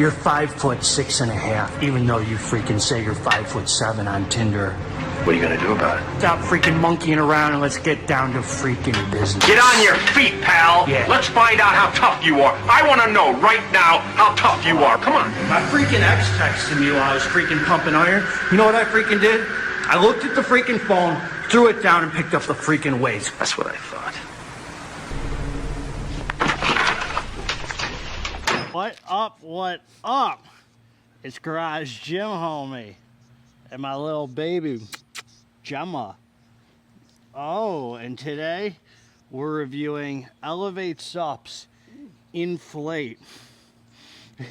You're 5'6.5", even though you freaking say you're 5'7" on Tinder. What are you gonna do about it? Stop freaking monkeying around and let's get down to freaking business. Get on your feet, pal. Yeah. Let's find out how tough you are. I want to know right now how tough you are. Come on. My freaking ex texted me while I was freaking pumping iron. You know what I freaking did? I looked at the freaking phone, threw it down, and picked up the freaking weights. That's what I thought. What up, what up? It's Garage Gym Homie and my little baby, Gemma. Oh, and today we're reviewing ELEV8 Supps INFL8.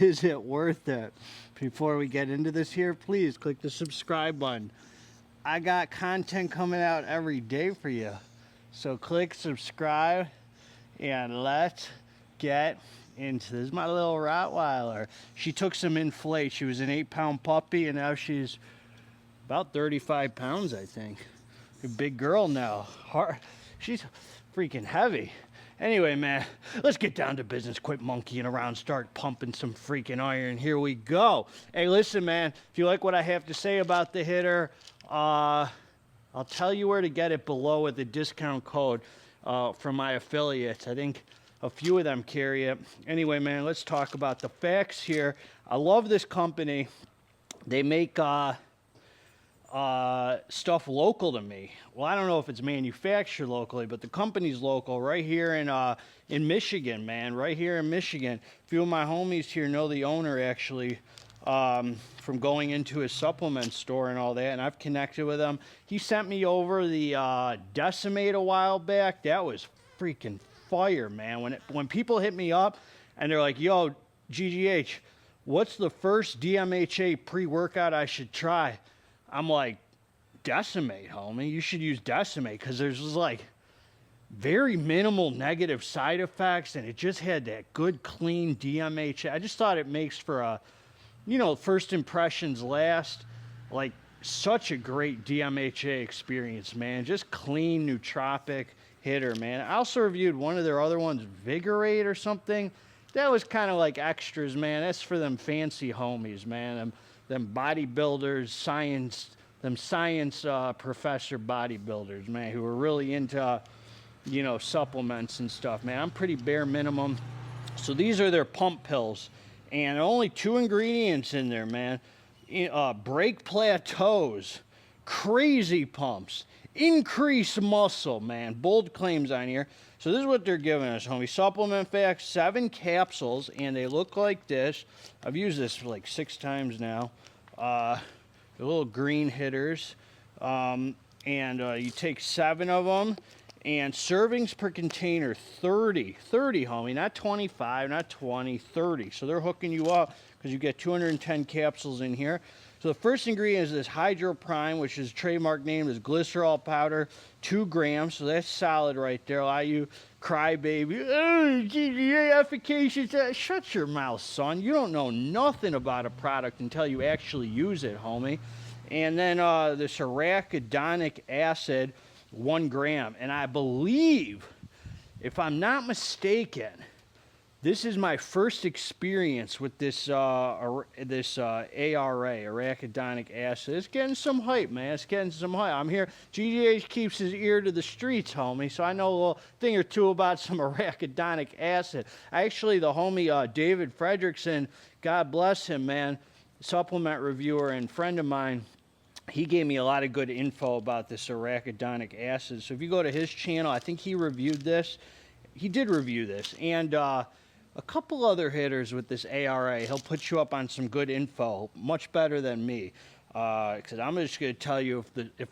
Is it worth it? Before we get into this here, please click the subscribe button. I got content coming out every day for you. So click subscribe and let's get into this. Is my little Rottweiler. She took some INFL8. She was an 8-pound puppy and now she's about 35 pounds, I think. A big girl now. She's freaking heavy. Anyway, man, let's get down to business. Quit monkeying around. Start pumping some freaking iron. Here we go. Hey, listen, man. If you like what I have to say about the hitter, I'll tell you where to get it below with the discount code from my affiliates. I think a few of them carry it. Anyway, man, let's talk about the facts here. I love this company. They make stuff local to me. Well, I don't know if it's manufactured locally, but the company's local right here in Michigan, man, right here in Michigan. A few of my homies here know the owner actually from going into his supplement store and all that, and I've connected with him. He sent me over the Decimate a while back. That was freaking fire, man. When people hit me up and they're like, yo, GGH, what's the first DMHA pre-workout I should try? I'm like, Decimate, homie. You should use Decimate because there's like very minimal negative side effects and it just had that good, clean DMHA. I just thought it makes for a, you know, first impressions last. Like, such a great DMHA experience, man. Just clean, nootropic hitter, man. I also reviewed one of their other ones, Vigorate or something. That was kind of like extras, man. That's for them fancy homies, man. Them bodybuilders, science professor bodybuilders, man, who are really into, you know, supplements and stuff, man. I'm pretty bare minimum. So these are their pump pills, and only 2 ingredients in there, man. Break plateaus, crazy pumps, increase muscle, man. Bold claims on here. So this is what they're giving us, homie. Supplement facts, 7 capsules, and they look like this. I've used this like 6 times now. The little green hitters. You take 7 of them. And servings per container, 30, homie. Not 25, not 20, 30. So they're hooking you up because you get 210 capsules in here. So the first ingredient is this Hydro Prime, which is trademark name is glycerol powder, 2 grams. So that's solid right there. A lot of you crybaby, oh, GGA efficacious. Shut your mouth, son. You don't know nothing about a product until you actually use it, homie. And then this arachidonic acid, 1 gram. And I believe, if I'm not mistaken, this is my first experience with this ARA, arachidonic acid. It's getting some hype, man. It's getting some hype. I'm here. GGH keeps his ear to the streets, homie, so I know a little thing or two about some arachidonic acid. Actually, the homie David Fredrickson, God bless him, man, supplement reviewer and friend of mine, he gave me a lot of good info about this arachidonic acid. So if you go to his channel, I think he reviewed this. He did review this. And a couple other hitters with this ARA. He'll put you up on some good info, much better than me. Because I'm just going to tell you if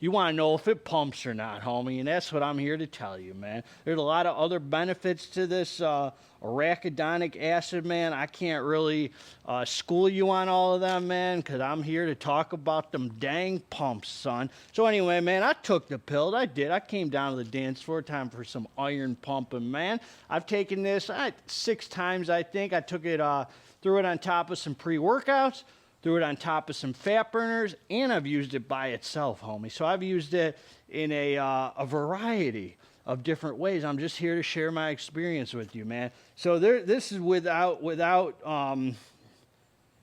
you want to know if it pumps or not, homie, and that's what I'm here to tell you, man. There's a lot of other benefits to this arachidonic acid, man. I can't really school you on all of them, man, because I'm here to talk about them dang pumps, son. So anyway, man, I took the pill. I did. I came down to the dance floor, time for some iron pumping, man. I've taken this 6 times, I think. I took it, threw it on top of some pre-workouts, threw it on top of some fat burners, and I've used it by itself, homie. So I've used it in a variety of different ways. I'm just here to share my experience with you, man. So this is without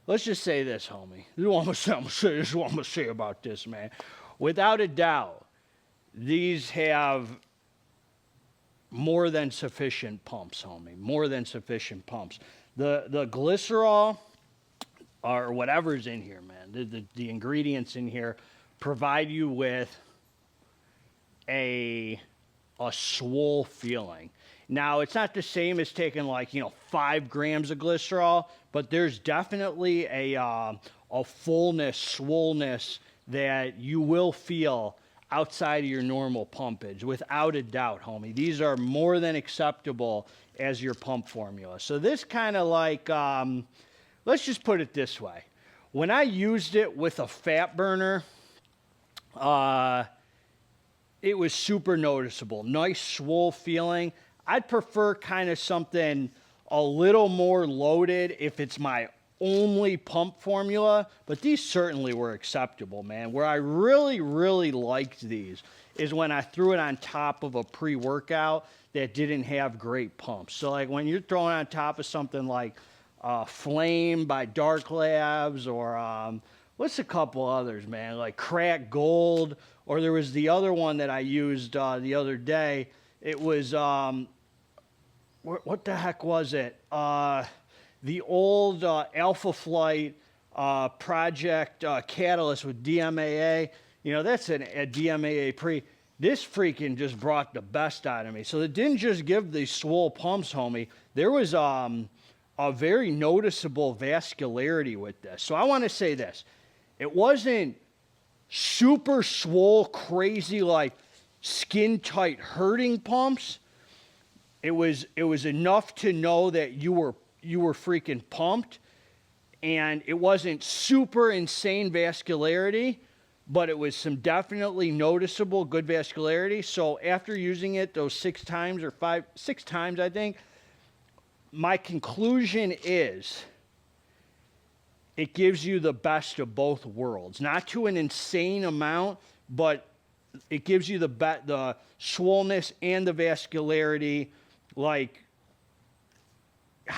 let's just say this, homie. This is what I'm gonna say about this, man. Without a doubt, these have more than sufficient pumps, homie. More than sufficient pumps. The glycerol or whatever's in here, man. The ingredients in here provide you with a swole feeling. Now, it's not the same as taking 5 grams of glycerol, but there's definitely a fullness, swollenness that you will feel outside of your normal pumpage, without a doubt, homie. These are more than acceptable as your pump formula. So this kind of let's just put it this way. When I used it with a fat burner, it was super noticeable. Nice swole feeling. I'd prefer kind of something a little more loaded if it's my only pump formula, but these certainly were acceptable, man. Where I really, really liked these is when I threw it on top of a pre-workout that didn't have great pumps. So like when you're throwing on top of something like Flame by Dark Labs, or what's a couple others, man? Like Crack Gold, or there was the other one that I used the other day. It was, what the heck was it? The old Alpha Flight Project Catalyst with DMAA. You know, that's a DMAA pre. This freaking just brought the best out of me. So it didn't just give these swole pumps, homie. There was a very noticeable vascularity with this. So I want to say this. It wasn't super swole, crazy, like skin-tight hurting pumps. It was enough to know that you were freaking pumped, and it wasn't super insane vascularity, but it was some definitely noticeable good vascularity. So after using it those 6 times, I think, my conclusion is it gives you the best of both worlds. Not to an insane amount, but it gives you the swollenness and the vascularity. Like,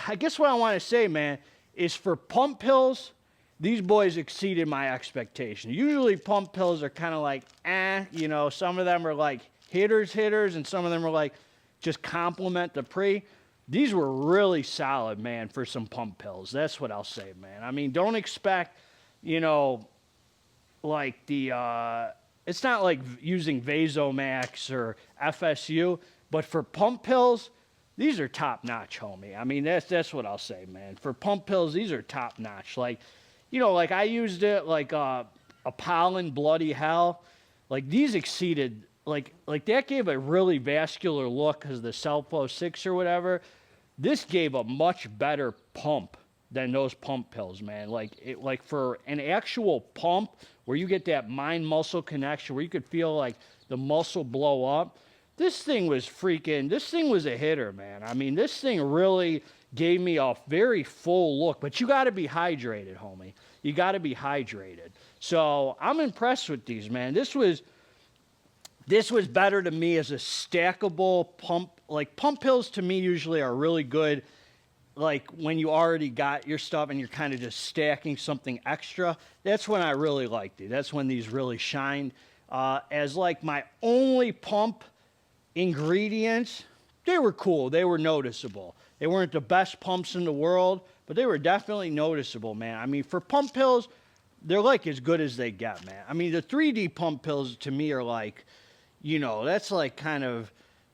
I guess what I want to say, man, is for pump pills, these boys exceeded my expectation. Usually pump pills are kind of like, you know, some of them are like hitters, and some of them are like just complement the pre. These were really solid, man, for some pump pills. That's what I'll say, man. I mean, don't expect, you know, like it's not like using Vasomax or FSU, but for pump pills, these are top notch, homie. I mean, that's what I'll say, man. For pump pills, these are top notch. Like, you know, like I used it like a Pollen Bloody Hell. Like these exceeded, like that gave a really vascular look because the Selfo 6 or whatever. This gave a much better pump than those pump pills, man. Like for an actual pump where you get that mind-muscle connection, where you could feel like the muscle blow up. This thing was a hitter, man. I mean, this thing really gave me a very full look, but you got to be hydrated, homie. You got to be hydrated. So I'm impressed with these, man. This was better to me as a stackable pump. Like pump pills to me usually are really good, like when you already got your stuff and you're kind of just stacking something extra. That's when I really liked it. That's when these really shined. As like my only pump ingredients, they were cool. They were noticeable. They weren't the best pumps in the world, but they were definitely noticeable, man. I mean, for pump pills, they're like as good as they get, man. I mean, the 3D pump pills to me are like, you know, that's like kind of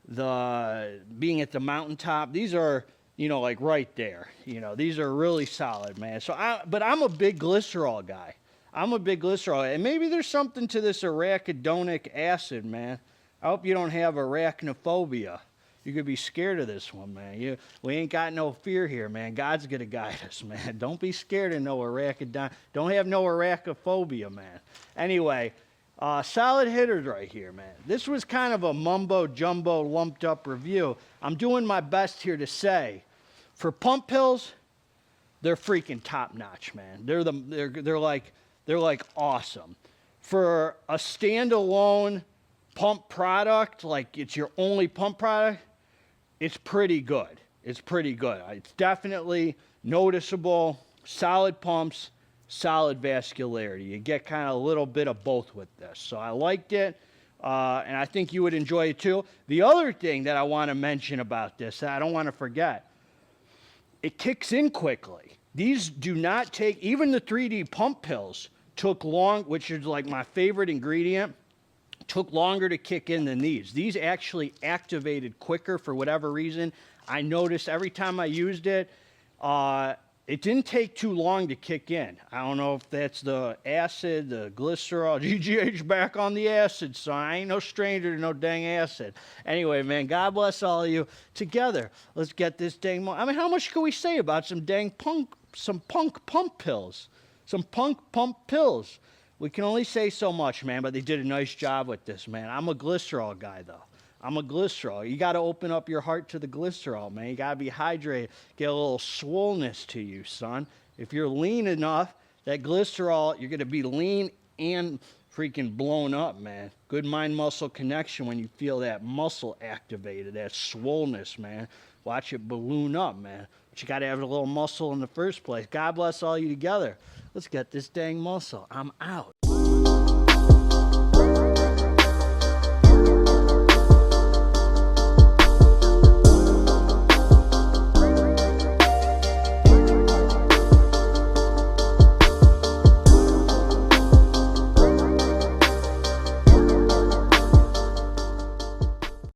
the being at the mountaintop. These are, you know, like right there. You know, these are really solid, man. But I'm a big glycerol guy. And maybe there's something to this arachidonic acid, man. I hope you don't have arachnophobia. You could be scared of this one, man. We ain't got no fear here, man. God's going to guide us, man. Don't be scared of no don't have no arachnophobia, man. Anyway, solid hitters right here, man. This was kind of a mumbo-jumbo lumped-up review. I'm doing my best here to say, for pump pills, they're freaking top-notch, man. They're like awesome. For a standalone pump product, like it's your only pump product, it's pretty good. It's definitely noticeable, solid pumps, solid vascularity. You get kind of a little bit of both with this. So I liked it, and I think you would enjoy it too. The other thing that I want to mention about this, that I don't want to forget, it kicks in quickly. These do not take, even the 3D pump pills took long, which is like my favorite ingredient, took longer to kick in than these. These actually activated quicker for whatever reason. I noticed every time I used it, it didn't take too long to kick in. I don't know if that's the acid, the glycerol, GGH back on the acid, son. I ain't no stranger to no dang acid. Anyway, man, God bless all of you. Together, let's get this dang... I mean, how much can we say about some dang punk pump pills? Some punk pump pills. We can only say so much, man, but they did a nice job with this, man. I'm a glycerol guy, though. I'm a glycerol. You got to open up your heart to the glycerol, man. You got to be hydrated. Get a little swollenness to you, son. If you're lean enough, that glycerol, you're going to be lean and freaking blown up, man. Good mind-muscle connection when you feel that muscle activated, that swollenness, man. Watch it balloon up, man. But you got to have a little muscle in the first place. God bless all you together. Let's get this dang muscle. I'm out.